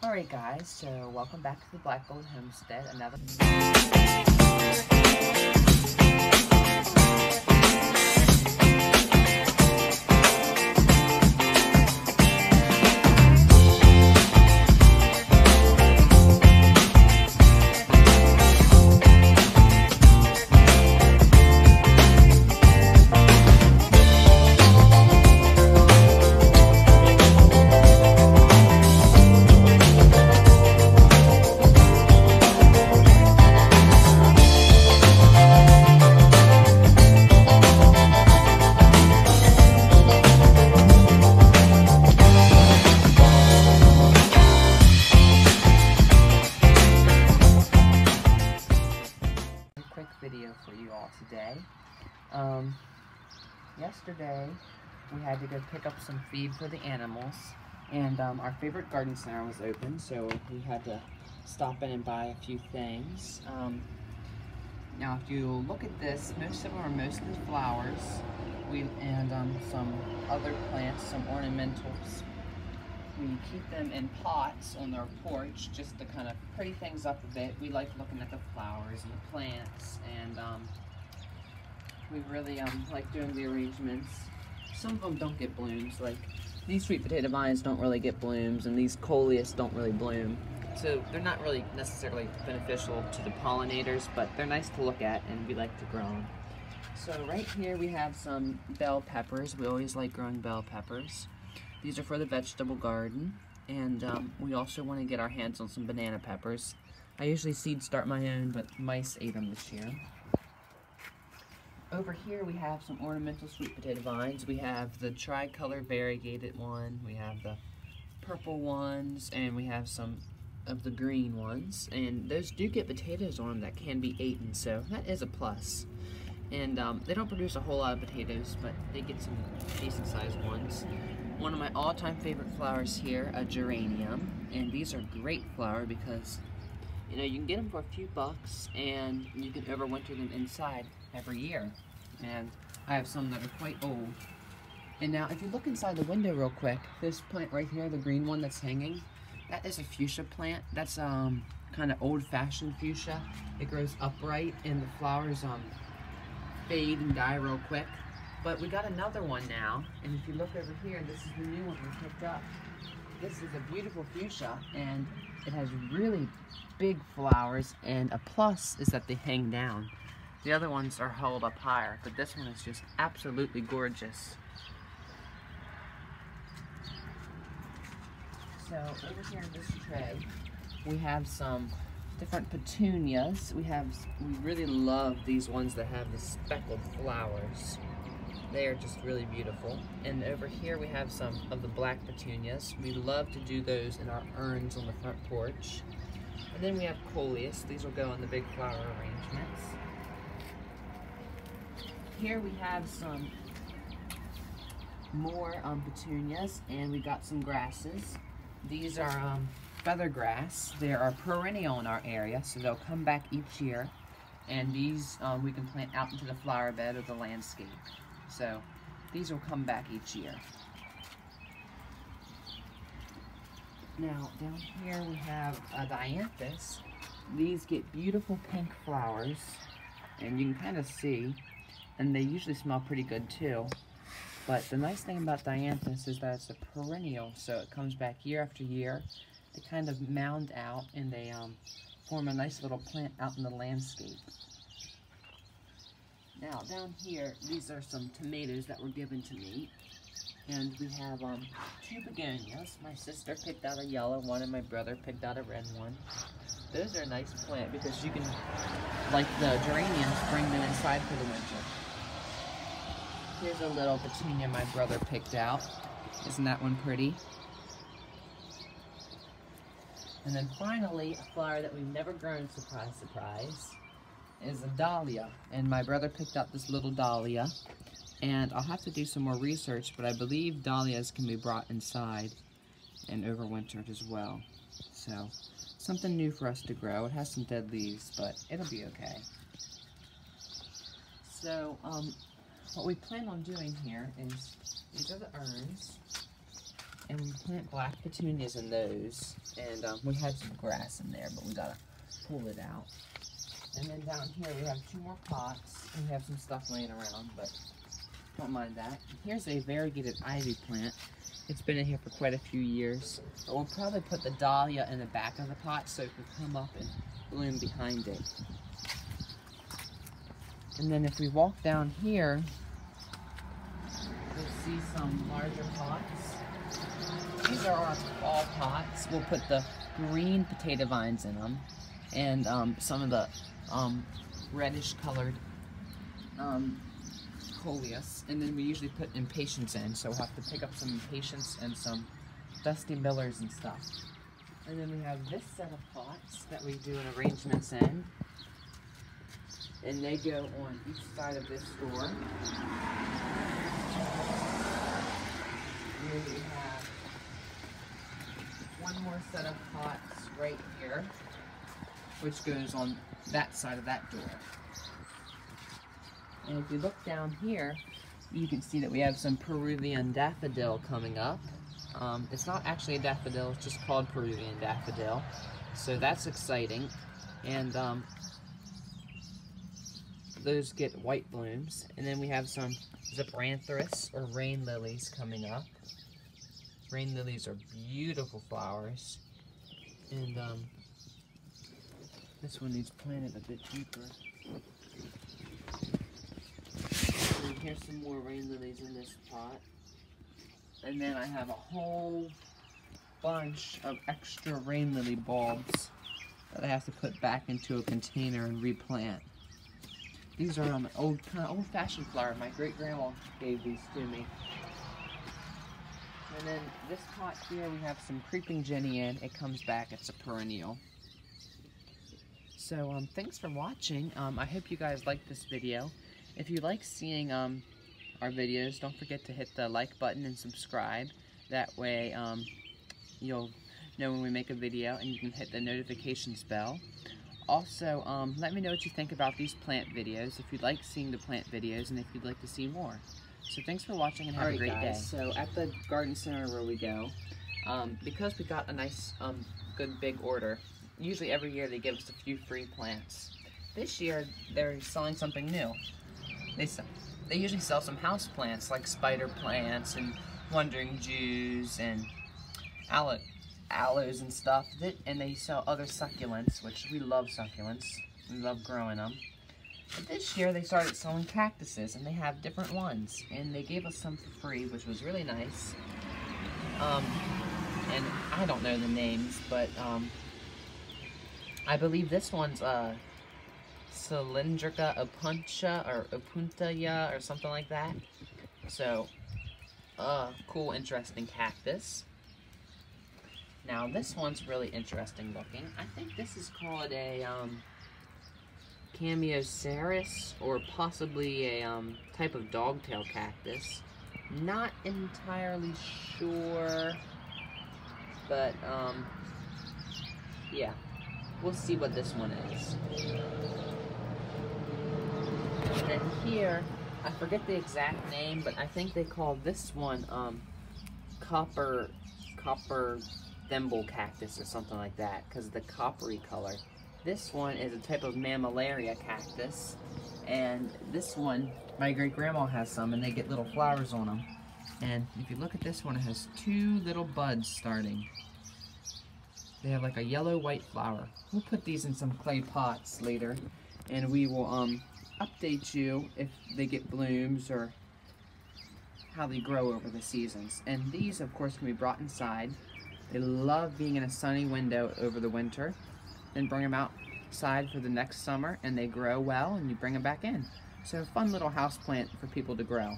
Alright guys, so welcome back to the Black Gold Homestead, another quick video for you all today. Yesterday we had to go pick up some feed for the animals, and our favorite garden center was open, so we had to stop in and buy a few things. Now if you look at this, most of them are mostly flowers, and some other plants, some ornamentals. We keep them in pots on our porch just to kind of pretty things up a bit. We like looking at the flowers and the plants, and we really like doing the arrangements. Some of them don't get blooms, like these sweet potato vines don't really get blooms, and these coleus don't really bloom. So they're not really necessarily beneficial to the pollinators, but they're nice to look at and we like to grow them. So right here we have some bell peppers. We always like growing bell peppers. These are for the vegetable garden, and we also want to get our hands on some banana peppers. I usually seed start my own, but mice ate them this year. Over here we have some ornamental sweet potato vines. We have the tricolor variegated one, we have the purple ones, and we have some of the green ones. And those do get potatoes on them that can be eaten, so that is a plus. And they don't produce a whole lot of potatoes, but they get some decent sized ones. One of my all-time favorite flowers here, a geranium, and these are great flower because you know you can get them for a few bucks and you can overwinter them inside every year. And I have some that are quite old. And now if you look inside the window real quick, this plant right here, the green one that's hanging, that is a fuchsia plant. That's kind of old-fashioned fuchsia. It grows upright and the flowers fade and die real quick. But we got another one now, and if you look over here, this is the new one we picked up. This is a beautiful fuchsia, and it has really big flowers, and a plus is that they hang down. The other ones are held up higher, but this one is just absolutely gorgeous. So over here in this tray, we have some different petunias. We really love these ones that have the speckled flowers. They are just really beautiful. And over here we have some of the black petunias. We love to do those in our urns on the front porch. And then we have coleus. These will go in the big flower arrangements. Here we have some more petunias, and we got some grasses. These are feather grass. They are perennial in our area, so they'll come back each year. And these we can plant out into the flower bed or the landscape. So these will come back each year. Now down here we have a dianthus. These get beautiful pink flowers, and you can kind of see, and they usually smell pretty good too. But the nice thing about dianthus is that it's a perennial, so it comes back year after year. They kind of mound out, and they form a nice little plant out in the landscape. Now, down here, these are some tomatoes that were given to me. And we have 2 begonias. My sister picked out a yellow one, and my brother picked out a red one. Those are a nice plant because you can, like the geraniums, bring them inside for the winter. Here's a little petunia my brother picked out. Isn't that one pretty? And then finally, a flower that we've never grown, surprise, surprise, is a dahlia, and my brother picked out this little dahlia, and I'll have to do some more research, but I believe dahlias can be brought inside and overwintered as well. So something new for us to grow. It has some dead leaves, but it'll be okay. So what we plan on doing here is, these are the urns, and we plant black petunias in those. And we had some grass in there, but we gotta pull it out. And then down here we have 2 more pots. We have some stuff laying around, but don't mind that. Here's a variegated ivy plant. It's been in here for quite a few years. But we'll probably put the dahlia in the back of the pot so it can come up and bloom behind it. And then if we walk down here, we'll see some larger pots. These are our fall pots. We'll put the green potato vines in them, and some of the reddish colored coleus. And then we usually put impatiens in, so we'll have to pick up some impatiens and some dusty millers and stuff. And then we have this set of pots that we do arrangements in. And they go on each side of this door. Here we have 1 more set of pots right here, which goes on that side of that door. And if you look down here, you can see that we have some Peruvian daffodil coming up. It's not actually a daffodil, it's just called Peruvian daffodil. So that's exciting. And those get white blooms. And then we have some Zopranthus or rain lilies coming up. Rain lilies are beautiful flowers. And this one needs planted a bit deeper. And here's some more rain lilies in this pot. And then I have a whole bunch of extra rain lily bulbs that I have to put back into a container and replant. These are kind of old-fashioned flower. My great-grandma gave these to me. And then this pot here, we have some creeping jenny in. It comes back. It's a perennial. So thanks for watching. I hope you guys liked this video. If you like seeing our videos, don't forget to hit the like button and subscribe. That way you'll know when we make a video, and you can hit the notifications bell. Also, let me know what you think about these plant videos, if you'd like seeing the plant videos, and if you'd like to see more. So thanks for watching, and have a great day. So at the garden center where we go, because we got a nice, good big order, usually every year they give us a few free plants. This year, they're selling something new. They usually sell some house plants like spider plants and wandering Jews and aloes and stuff, and they sell other succulents, which we love succulents. We love growing them. But this year they started selling cactuses, and they have different ones, and they gave us some for free, which was really nice. And I don't know the names, but I believe this one's Cylindrica opuntia or opuntaya or something like that. So, cool, interesting cactus. Now this one's really interesting looking. I think this is called a Camiosaurus, or possibly a type of dogtail cactus. Not entirely sure, but yeah, we'll see what this one is. And then here, I forget the exact name, but I think they call this one copper thimble cactus or something like that, because of the coppery color. This one is a type of mammillaria cactus, and this one, my great-grandma has some, and they get little flowers on them. And if you look at this one, it has 2 little buds starting. They have like a yellow-white flower. We'll put these in some clay pots later, and we will update you if they get blooms or how they grow over the seasons. And these, of course, can be brought inside. They love being in a sunny window over the winter. Then bring them outside for the next summer, and they grow well, and you bring them back in. So a fun little house plant for people to grow.